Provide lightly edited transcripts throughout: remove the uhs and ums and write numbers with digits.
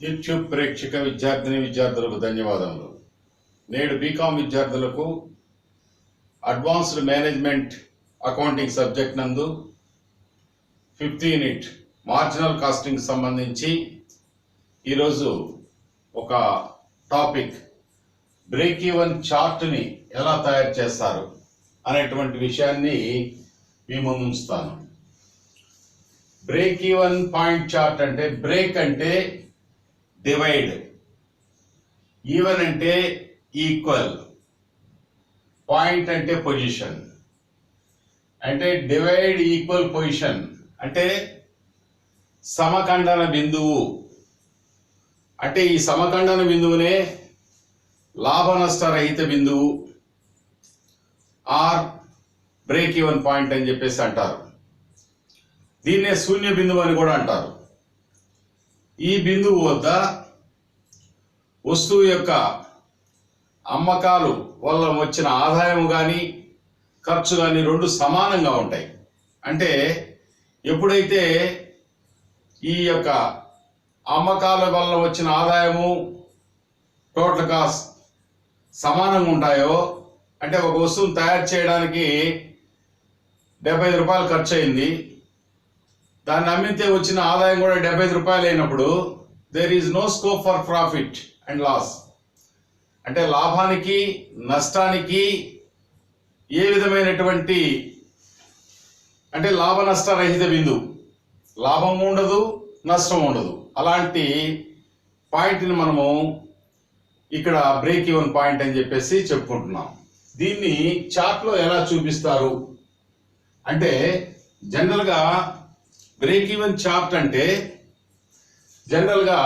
YouTube ప్రేక్షక విద్యార్థులకు ధన్యవాదములు. నేడు బీకామ్ విద్యార్థులకు అడ్వాన్స్డ్ మేనేజ్మెంట్ అకౌంటింగ్ సబ్జెక్ట్ నందు 5th యూనిట్ మార్జినల్ కాస్టింగ్ సంబంధించి ఈరోజు ఒక టాపిక్ బ్రేక్ ఈవెన్ చార్ట్ని ఎలా తయారు చేస్తారు అనేటువంటి విషయాన్ని మీ ముందు ఉంచుతాను. బ్రేక్ ఈవెన్ పాయింట్ చార్ట్ అంటే బ్రేక్ అంటే డివైడ్, ఈవెన్ అంటే ఈక్వల్, పాయింట్ అంటే పొజిషన్. అంటే డివైడ్ ఈక్వల్ పొజిషన్ అంటే సమఖండన బిందువు. అంటే ఈ సమఖండన బిందువునే లాభ నష్ట రహిత బిందువు ఆర్ బ్రేక్ ఈవెన్ పాయింట్ అని చెప్పేసి అంటారు. దీన్నే శూన్య బిందువు అని కూడా అంటారు. ఈ బిందువు వద్ద వస్తువు యొక్క అమ్మకాలు వల్ల వచ్చిన ఆదాయం కానీ ఖర్చు కానీ రెండు సమానంగా ఉంటాయి. అంటే ఎప్పుడైతే ఈ యొక్క అమ్మకాల వల్ల వచ్చిన ఆదాయము టోటల్ కాస్ట్ సమానంగా ఉంటాయో, అంటే ఒక వస్తువును తయారు చేయడానికి 75 రూపాయలు ఖర్చు అయింది, దాన్ని అమ్మితే వచ్చిన ఆదాయం కూడా 75 రూపాయలు అయినప్పుడు there is no scope for profit and loss. అంటే లాభానికి నష్టానికి ఏ విధమైనటువంటి అంటే లాభ నష్ట రహిత బిందువు, లాభం ఉండదు నష్టం ఉండదు. అలాంటి పాయింట్ని మనము ఇక్కడ బ్రేక్ ఈవెన్ పాయింట్ అని చెప్పేసి చెప్పుకుంటున్నాం. దీన్ని చార్ట్లో ఎలా చూపిస్తారు అంటే జనరల్గా బ్రేక్ ఈవెన్ చార్ట్ అంటే జనరల్గా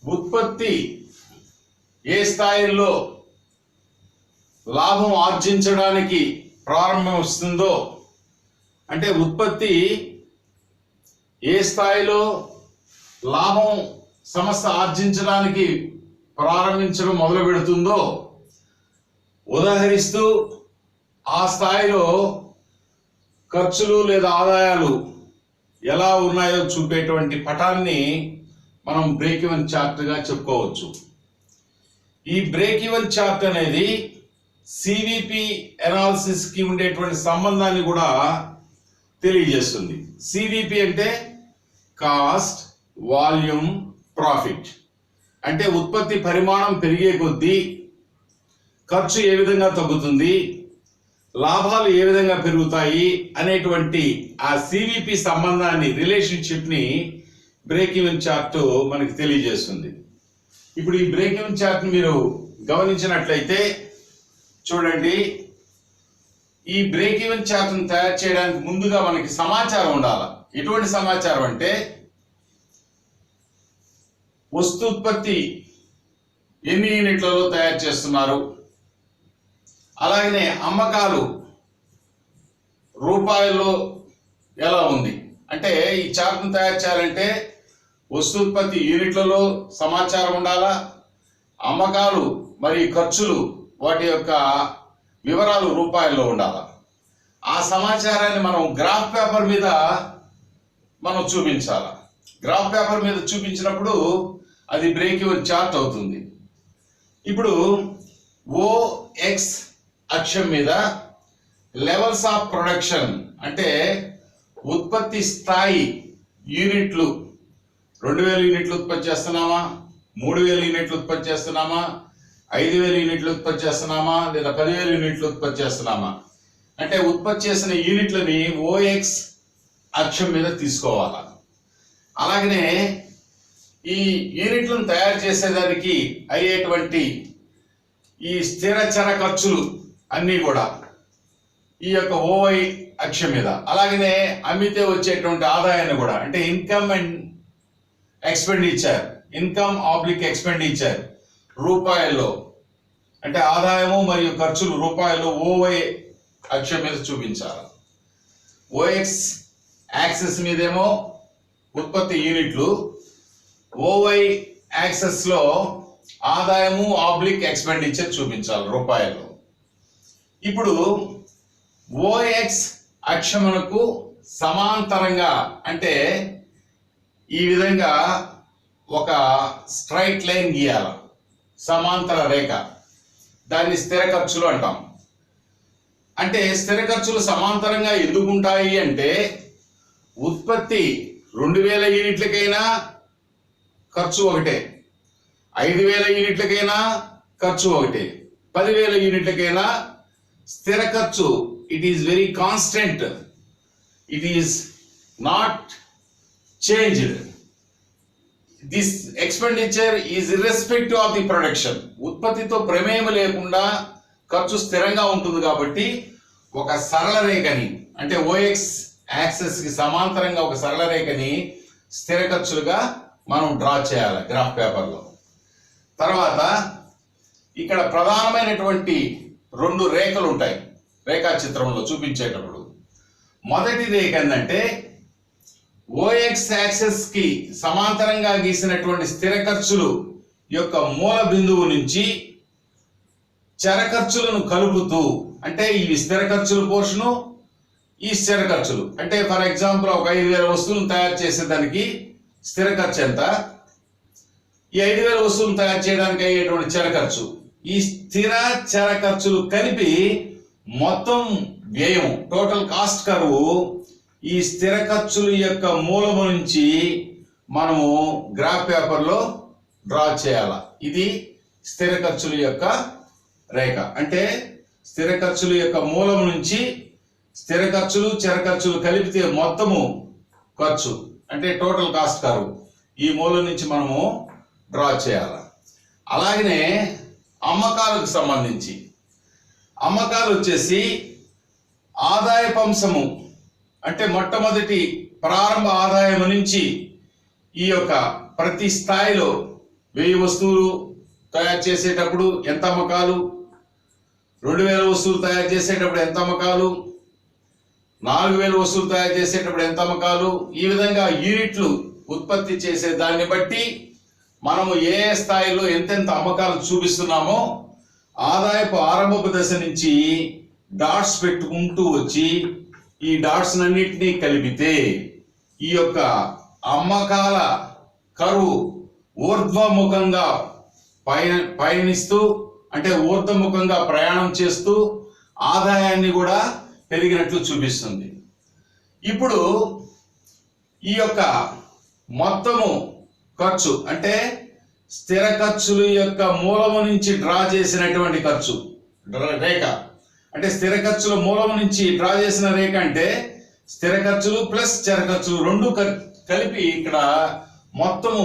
ఉత్పత్తి ఏ స్థాయిలో లాభం ఆర్జించడానికి ప్రారంభం వస్తుందో, అంటే ఉత్పత్తి ఏ స్థాయిలో లాభం సంస్థ ఆర్జించడానికి ప్రారంభించడం మొదలు పెడుతుందో ఉదాహరిస్తూ ఆ స్థాయిలో ఖర్చులు లేదా ఆదాయాలు ఎలా ఉన్నాయో చూపేటువంటి పటాన్ని మనం బ్రేక్ ఈవెన్ చార్ట్గా చెప్పుకోవచ్చు. ఈ బ్రేక్ ఈవెన్ చార్ట్ అనేది సివిపి అనాలిసిస్ కి ఉండేటువంటి సంబంధాన్ని కూడా తెలియజేస్తుంది. సివిపి అంటే కాస్ట్ వాల్యూమ్ ప్రాఫిట్. అంటే ఉత్పత్తి పరిమాణం పెరిగే కొద్దీ ఖర్చు ఏ విధంగా తగ్గుతుంది, లాభాలు ఏ విధంగా పెరుగుతాయి అనేటువంటి ఆ సివిపి సంబంధాన్ని, రిలేషన్షిప్ ని బ్రేక్ ఈవెన్ చార్ట్ మనకి తెలియజేస్తుంది. ఇప్పుడు ఈ బ్రేక్ ఈవెన్ చార్ట్ మీరు గమనించినట్లయితే చూడండి, ఈ బ్రేక్ ఈవెన్ చార్ట్ ను తయారు చేయడానికి ముందుగా మనకి సమాచారం ఉండాలి. ఎటువంటి సమాచారం అంటే వస్తుత్పత్తి ఎన్ని యూనిట్లలో తయారు చేస్తున్నారు, అలాగనే అమ్మకాలు రూపాయల్లో ఎలా ఉంది. అంటే ఈ చార్ట్ను తయారు చేయాలంటే వస్తుత్పత్తి యూనిట్లలో సమాచారం ఉండాలా, అమ్మకాలు మరియు ఖర్చులు వాటి యొక్క వివరాలు రూపాయల్లో ఉండాలి. ఆ సమాచారాన్ని మనం గ్రాఫ్ పేపర్ మీద మనం చూపించాలి. గ్రాఫ్ పేపర్ మీద చూపించినప్పుడు అది బ్రేక్ ఈవెన్ చార్ట్ అవుతుంది. ఇప్పుడు ఓఎక్స్ అక్షం మీద లెవెల్స్ ఆఫ్ ప్రొడక్షన్ అంటే ఉత్పత్తి స్థాయి యూనిట్లు, 2000 యూనిట్లు ఉత్పత్తి చేస్తున్నామా, 3000 యూనిట్లు ఉత్పత్తి చేస్తున్నామా, 5000 యూనిట్లు ఉత్పత్తి చేస్తున్నామా, లేదా 10,000 యూనిట్లు ఉత్పత్తి చేస్తున్నామా, అంటే ఉత్పత్తి చేసిన యూనిట్లని ఓఎక్స్ అక్షం మీద తీసుకోవాలి. అలాగనే ఈ యూనిట్లను తయారు చేసేదానికి అయ్యేటువంటి ఈ స్థిరచర ఖర్చులు అన్నీ కూడా ఈ యొక్క ఓవై అక్షం మీద, అలాగనే అమ్మితే వచ్చేటువంటి ఆదాయాన్ని కూడా అంటే income and expenditure, income oblique expenditure రూపాయల్లో, అంటే ఆదాయము మరియు ఖర్చులు రూపాయలు ఓవై అక్షం మీద చూపించాలి. ఓఎక్స్ యాక్సిస్ మీదేమో ఉత్పత్తి యూనిట్లు, ఓవై యాక్సిస్ లో ఆదాయము ఆబ్లిక్ ఎక్స్పెండిచర్ చూపించాలి రూపాయల్లో. ఇప్పుడు ఓఎక్స్ అక్షమునకు సమాంతరంగా అంటే ఈ విధంగా ఒక స్ట్రైట్ లైన్ గీయాల, సమాంతర రేఖ. దాన్ని స్థిర ఖర్చులు అంటాం. అంటే స్థిర ఖర్చులు సమాంతరంగా ఎందుకు ఉంటాయి అంటే, ఉత్పత్తి 2000 యూనిట్లకైనా ఖర్చు ఒకటే, 5000 యూనిట్లకైనా ఖర్చు ఒకటే, 10,000 యూనిట్లకైనా స్థిర ఖర్చు it is very constant, it is not changed. This expenditure is irrespective of the production. ఉత్పత్తితో ప్రమేయం లేకుండా ఖర్చు స్థిరంగా ఉంటుంది. కాబట్టి ఒక సరళ రేఖని, అంటే ఓఎక్స్ యాక్సెస్ కి సమాంతరంగా ఒక సరళ రేఖని స్థిర ఖర్చులుగా మనం డ్రా చేయాలి గ్రాఫ్ పేపర్లో. తర్వాత ఇక్కడ ప్రధానమైనటువంటి 2 రేఖలు ఉంటాయి రేఖా చిత్రంలో చూపించేటప్పుడు. మొదటి రేఖ ఏంటంటే, ఓఎక్స్ యాక్సెస్ కి సమాంతరంగా గీసినటువంటి స్థిర ఖర్చులు యొక్క మూల బిందువు నుంచి చర ఖర్చులను కలుపుతూ, అంటే ఇవి స్థిర ఖర్చుల పోర్షను, ఈ స్థిర ఖర్చులు. అంటే ఫర్ ఎగ్జాంపుల్ ఒక 5,000 వస్తువులను తయారు చేసేదానికి స్థిర ఖర్చు ఎంత, ఈ 5,000 వస్తువులను తయారు చేయడానికి అయ్యేటువంటి చర ఖర్చు, ఈ స్థిర చర ఖర్చులు కలిపి మొత్తం వ్యయం, టోటల్ కాస్ట్ కర్వ్ ఈ స్థిర ఖర్చుల యొక్క మూలము నుంచి మనము గ్రాఫ్ పేపర్లో డ్రా చేయాలి. ఇది స్థిర ఖర్చుల యొక్క రేఖ. అంటే స్థిర ఖర్చుల యొక్క మూలం నుంచి స్థిర ఖర్చులు చర ఖర్చులు కలిపితే మొత్తము ఖర్చు, అంటే టోటల్ కాస్ట్ కర్వ్ ఈ మూలం నుంచి మనము డ్రా చేయాలి. అలాగనే అమ్మకాలకు సంబంధించి, అమ్మకాలు వచ్చేసి ఆదాయపు అంశము, అంటే మొట్టమొదటి ప్రారంభ ఆదాయం నుంచి ఈ యొక్క ప్రతి స్థాయిలో 1000 వస్తువులు తయారు చేసేటప్పుడు ఎంత అమ్మకాలు, 2000 వస్తువులు తయారు చేసేటప్పుడు ఎంత అమ్మకాలు, 4000 వస్తువులు తయారు చేసేటప్పుడు ఎంత అమ్మకాలు, ఈ విధంగా యూనిట్లు ఉత్పత్తి చేసే దాన్ని బట్టి మనము ఏ స్థాయిలో ఎంతెంత అమ్మకాలు చూపిస్తున్నామో ఆదాయపు ఆరంభపు దశ నుంచి డాట్స్ పెట్టుకుంటూ వచ్చి ఈ డాట్స్ అన్నిటినీ కలిపితే ఈ యొక్క అమ్మకాల కరువు ఊర్ధ్వముఖంగా పయనిస్తూ, అంటే ఊర్ధ్వముఖంగా ప్రయాణం చేస్తూ ఆదాయాన్ని కూడా పెరిగినట్లు చూపిస్తుంది. ఇప్పుడు ఈ యొక్క మొత్తము ఖర్చు, అంటే స్థిర ఖర్చుల యొక్క మూలము నుంచి డ్రా చేసినటువంటి ఖర్చు రేఖ, అంటే స్థిర ఖర్చుల మూలం నుంచి డ్రా చేసిన రేఖ అంటే స్థిర ఖర్చులు ప్లస్ చర ఖర్చులు 2 కలిపి ఇక్కడ మొత్తము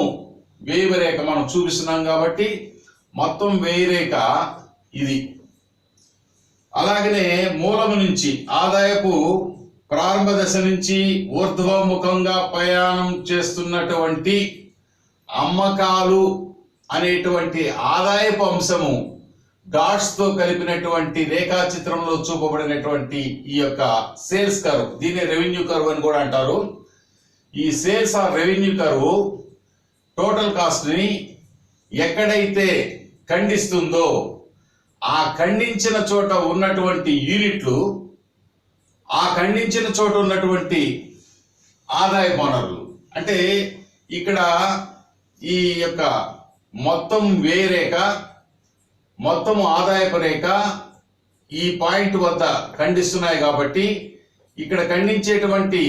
వ్యయ రేఖ మనం చూపిస్తున్నాం. కాబట్టి మొత్తం వ్యయ రేఖ ఇది. అలాగనే మూలము నుంచి ఆదాయపు ప్రారంభ దశ నుంచి ఊర్ధ్వముఖంగా ప్రయాణం చేస్తున్నటువంటి అమ్మకాలు అనేటువంటి ఆదాయపు అంశము డాట్స్ తో కలిపినటువంటి రేఖా చిత్రంలో చూపబడినటువంటి ఈ యొక్క సేల్స్ కర్వ్, దీన్ని రెవెన్యూ కర్వ్ అని కూడా అంటారు. ఈ sales or revenue curve total cost ని ఎక్కడైతే ఖండిస్తుందో ఆ ఖండించిన చోట ఉన్నటువంటి యూనిట్లు, ఆ ఖండించిన చోట ఉన్నటువంటి ఆదాయ వనరులు, అంటే ఇక్కడ ఈ యొక్క మొత్తం వ్యయ రేఖ, మొత్తం ఆదాయపు రేఖ ఈ పాయింట్ వద్ద ఖండిస్తున్నాయి. కాబట్టి ఇక్కడ ఖండించేటువంటి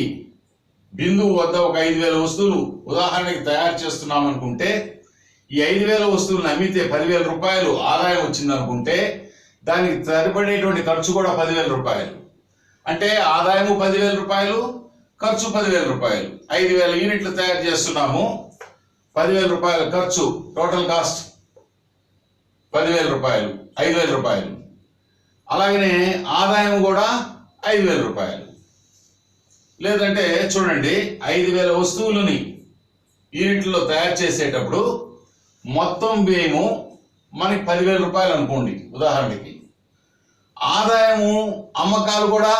బిందువు వద్ద ఒక 5,000 వస్తువులు ఉదాహరణకి తయారు చేస్తున్నాం అనుకుంటే, ఈ 5,000 వస్తువులను అమ్మితే 10,000 రూపాయలు ఆదాయం వచ్చింది అనుకుంటే, దానికి సరిపడేటువంటి ఖర్చు కూడా 10,000 రూపాయలు. అంటే ఆదాయము 10,000 రూపాయలు, ఖర్చు 10,000 రూపాయలు. 5,000 యూనిట్లు తయారు చేస్తున్నాము, 10,000 రూపాయల ఖర్చు, టోటల్ కాస్ట్ 10,000 రూపాయలు, 5,000 రూపాయలు. అలాగనే ఆదాయం కూడా 5,000 రూపాయలు. లేదంటే చూడండి, 5,000 వస్తువులని యూనిట్లో తయారు చేసేటప్పుడు మొత్తం వ్యయము మనకి 10,000 రూపాయలు అనుకోండి ఉదాహరణకి. ఆదాయము అమ్మకాలు కూడా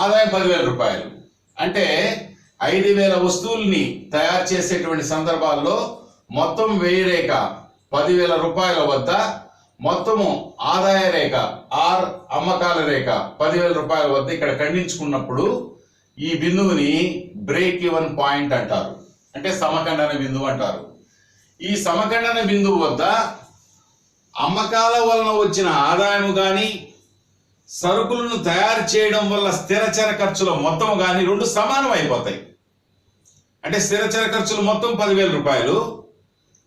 ఆదాయం 10,000 రూపాయలు. అంటే 5,000 వస్తువుల్ని తయారు చేసేటువంటి సందర్భాల్లో మొత్తం వ్యయ రేఖ 10,000 రూపాయల వద్ద, మొత్తము ఆదాయ రేఖ ఆర్ అమ్మకాల రేఖ 10,000 రూపాయల వద్ద ఇక్కడ ఖండించుకున్నప్పుడు ఈ బిందువుని బ్రేక్ ఈవెన్ పాయింట్ అంటారు. అంటే సమఖండన బిందువు అంటారు. ఈ సమఖండన బిందువు వద్ద అమ్మకాల వలన వచ్చిన ఆదాయం కానీ సరుకులను తయారు చేయడం వల్ల స్థిరచర ఖర్చుల మొత్తం కానీ రెండు సమానం అయిపోతాయి. అంటే స్థిరచర ఖర్చులు మొత్తం 10,000 రూపాయలు,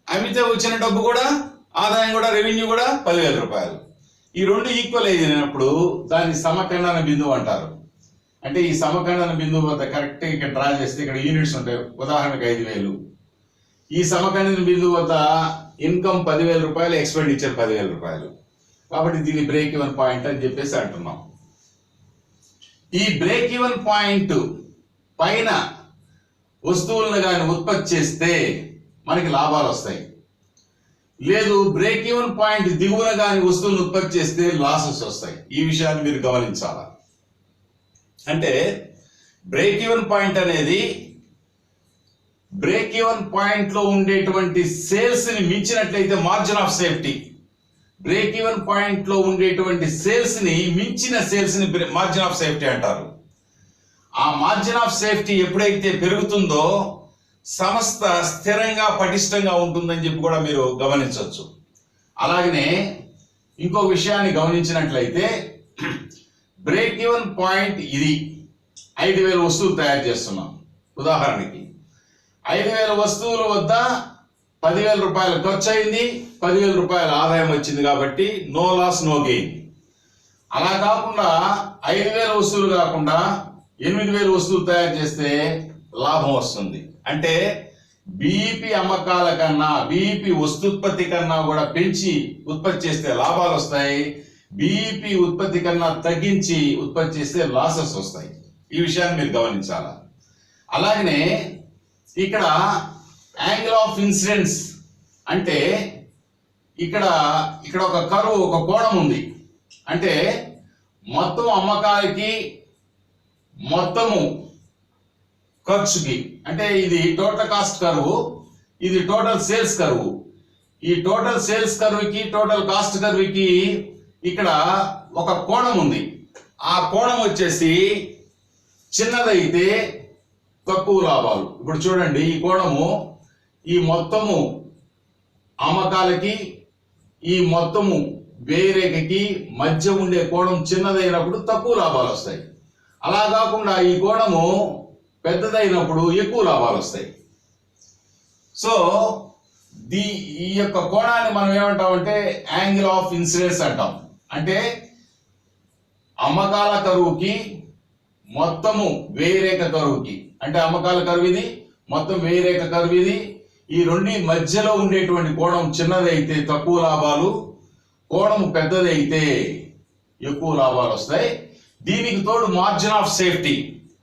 అమ్మితే వచ్చిన డబ్బు కూడా ఆదాయం కూడా రెవెన్యూ కూడా 10,000 రూపాయలు. ఈ రెండు ఈక్వల్ అయినప్పుడు దాన్ని సమఖండన బిందువు అంటారు. అంటే ఈ సమఖండన బిందువు వద్ద కరెక్ట్ ఇక్కడ డ్రా చేస్తే ఇక్కడ యూనిట్స్ ఉంటాయి. ఉదాహరణకు 5,000. ఈ సమఖండన బిందువు వద్ద ఇన్కమ్ 10,000 రూపాయలు, ఎక్స్పెండిచర్ 10,000 రూపాయలు. కాబట్టి దీన్ని బ్రేక్ ఈవెన్ పాయింట్ అని చెప్పేసి అంటున్నాం. ఈ బ్రేక్ ఈవెన్ పాయింట్ పైన వస్తువులను కానీ ఉత్పత్తి చేస్తే మనకి లాభాలు వస్తాయి. లేదు బ్రేక్ ఈవెన్ పాయింట్ దిగువన కానీ వస్తువులను ఉత్పత్తి చేస్తే లాసెస్ వస్తాయి. ఈ విషయాన్ని మీరు గమనించాలా. అంటే బ్రేక్ ఈవెన్ పాయింట్ అనేది బ్రేక్ ఈవెన్ పాయింట్ లో ఉండేటువంటి సేల్స్ ని మించినట్లయితే margin of safety, break even point లో ఉండేటువంటి సేల్స్ ని మించిన సేల్స్ ని మార్జిన్ ఆఫ్ సేఫ్టీ అంటారు. ఆ మార్జిన్ ఆఫ్ సేఫ్టీ ఎప్పుడైతే పెరుగుతుందో సంస్థ స్థిరంగా పటిష్టంగా ఉంటుందని చెప్పి కూడా మీరు గమనించవచ్చు. అలాగనే ఇంకో విషయాన్ని గమనించినట్లయితే బ్రేక్ ఈవెన్ పాయింట్ ఇది 5,000 వస్తువులు తయారు చేస్తున్నాం. ఉదాహరణకి 5,000 వస్తువుల వద్ద 10,000 రూపాయలు ఖర్చు అయింది, 10,000 రూపాయల ఆదాయం వచ్చింది. కాబట్టి నో లాస్ నో గెయిన్. అలా కాకుండా 5,000 వస్తువులు కాకుండా 8,000 వస్తువులు తయారు చేస్తే లాభం వస్తుంది. అంటే బీఈపీ అమ్మకాల కన్నా బీఈపీ వస్తుత్పత్తి కన్నా కూడా పెంచి ఉత్పత్తి చేస్తే లాభాలు వస్తాయి. బీఈపీ ఉత్పత్తి కన్నా తగ్గించి ఉత్పత్తి చేస్తే లాసెస్ వస్తాయి. ఈ విషయాన్ని మీరు గమనించాలా. అలాగనే ఇక్కడ యాంగిల్ ఆఫ్ ఇన్సిడెన్స్ అంటే ఇక్కడ ఒక కర్వ్, ఒక కోణం ఉంది. అంటే మొత్తం అమ్మకాలకి మొత్తము ఖర్చుకి, అంటే ఇది టోటల్ కాస్ట్ కర్వ్, ఇది టోటల్ సేల్స్ కర్వ్. ఈ టోటల్ సేల్స్ కర్వ్కి టోటల్ కాస్ట్ కర్వ్కి ఇక్కడ ఒక కోణం ఉంది. ఆ కోణం వచ్చేసి చిన్నదైతే తక్కువ లాభాలు. ఇప్పుడు చూడండి, ఈ కోణము ఈ మొత్తము అమ్మకాలకి ఈ మొత్తము వేరేకి మధ్య ఉండే కోణం చిన్నదైనప్పుడు తక్కువ లాభాలు వస్తాయి. అలా కాకుండా ఈ కోణము పెద్దదైనప్పుడు ఎక్కువ లాభాలు వస్తాయి. సో ఈ యొక్క కోణాన్ని మనం ఏమంటామంటే యాంగిల్ ఆఫ్ ఇన్సిడెన్స్ అంటాం. అంటే అమ్మకాల కరువుకి మొత్తము వేరేక కరువుకి, అంటే అమ్మకాల కరువు ఇది, మొత్తం వేరేక కరువు ఇది, ఈ రెండు మధ్యలో ఉండేటువంటి కోణం చిన్నదైతే తక్కువ లాభాలు, కోణం పెద్దదైతే ఎక్కువ లాభాలు వస్తాయి. దీనికి తోడు మార్జిన్ ఆఫ్ సేఫ్టీ,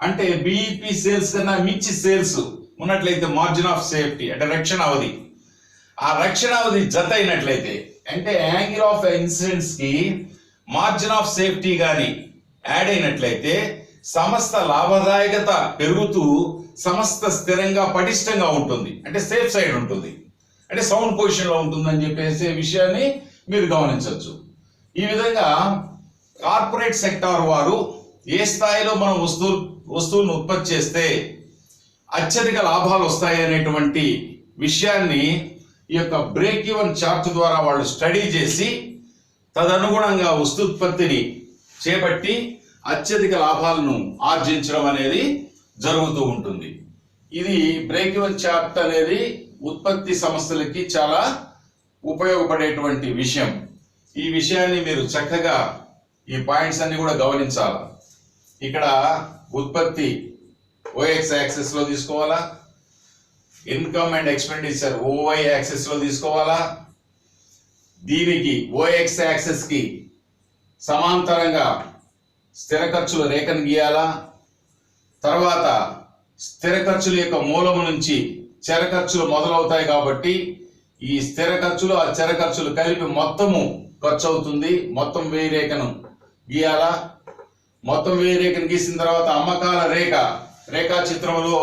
అంటే బీఈపీ సేల్స్ కన్నా మించి సేల్స్ ఉన్నట్లయితే మార్జిన్ ఆఫ్ సేఫ్టీ అంటే రక్షణ అవధి, ఆ రక్షణ అవధి జత అయినట్లయితే, అంటే యాంగిల్ ఆఫ్ ఇన్సిడెన్స్ కి మార్జిన్ ఆఫ్ సేఫ్టీ గాని యాడ్ అయినట్లయితే సంస్థ లాభదాయకత పెరుగుతూ సంస్థ స్థిరంగా పటిష్టంగా ఉంటుంది. అంటే సేఫ్ సైడ్ ఉంటుంది, అంటే సౌండ్ పొజిషన్ లో ఉంటుందని చెప్పేసి విషయాన్ని మీరు గమనించవచ్చు. ఈ విధంగా కార్పొరేట్ సెక్టార్ వారు ఏ స్థాయిలో మనం వస్తువులను ఉత్పత్తి చేస్తే అత్యధిక లాభాలు వస్తాయి అనేటువంటి విషయాన్ని ఈ యొక్క బ్రేక్ ఈవెన్ చార్ట్ ద్వారా వాళ్ళు స్టడీ చేసి తదనుగుణంగా వస్తుత్పత్తిని చేపట్టి అత్యధిక లాభాలను ఆర్జించడం అనేది జరుగుతూ ఉంటుంది. ఇది బ్రేక్ ఈవెన్ చార్ట్ అనేది ఉత్పత్తి సంస్థలకి చాలా ఉపయోగపడేటువంటి విషయం. ఈ విషయాన్ని మీరు చక్కగా ఈ పాయింట్స్ అన్ని కూడా గమనించాలి. ఇక్కడ ఉత్పత్తి ఓఎక్స్ యాక్సెస్ లో తీసుకోవాలా, income and expenditure OY access లో తీసుకోవాలా. దీనికి ఓఎక్స్ యాక్సెస్ కి సమాంతరంగా స్థిర ఖర్చుల రేఖను గీయాలా. తర్వాత స్థిర ఖర్చుల యొక్క మూలము నుంచి చర ఖర్చులు మొదలవుతాయి కాబట్టి ఈ స్థిర ఖర్చులు ఆ చర ఖర్చులు కలిపి మొత్తము ఖర్చు అవుతుంది. మొత్తం వ్యయ రేఖను గీయాలా. మొత్తం వ్యయ రేఖను గీసిన తర్వాత అమ్మకాల రేఖా చిత్రంలో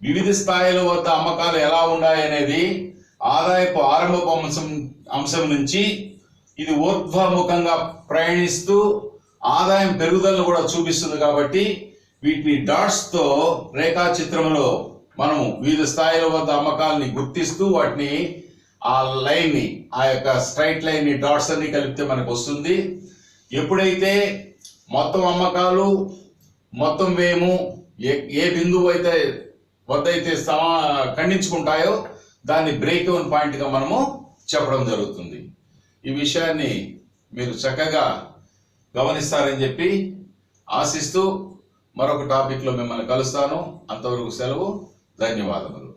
వివిధ స్థాయిల వద్ద అమ్మకాలు ఎలా ఉన్నాయి అనేది ఆదాయపు ఆరంభపు అంశం నుంచి ఇది ఊర్ధ్వముఖంగా ప్రయాణిస్తూ ఆదాయం పెరుగుదలను కూడా చూపిస్తుంది. కాబట్టి వీటిని డాట్స్ తో రేఖా చిత్రంలో మనము వివిధ స్థాయిల వద్ద అమ్మకాలని గుర్తిస్తూ వాటిని ఆ లైన్ని, ఆ యొక్క స్ట్రైట్ లైన్ని, డాట్స్ అన్ని కలిపితే మనకు వస్తుంది. ఎప్పుడైతే మొత్తం అమ్మకాలు, మొత్తం వ్యయము ఏ బిందువు అయితే వద్దయితే ఖండించుకుంటాయో దాన్ని బ్రేక్ ఈవెన్ పాయింట్గా మనము చెప్పడం జరుగుతుంది. ఈ విషయాన్ని మీరు చక్కగా గమనిస్తారని చెప్పి ఆశిస్తూ మరొక టాపిక్లో మిమ్మల్ని కలుస్తాను. అంతవరకు సెలవు. ధన్యవాదములు.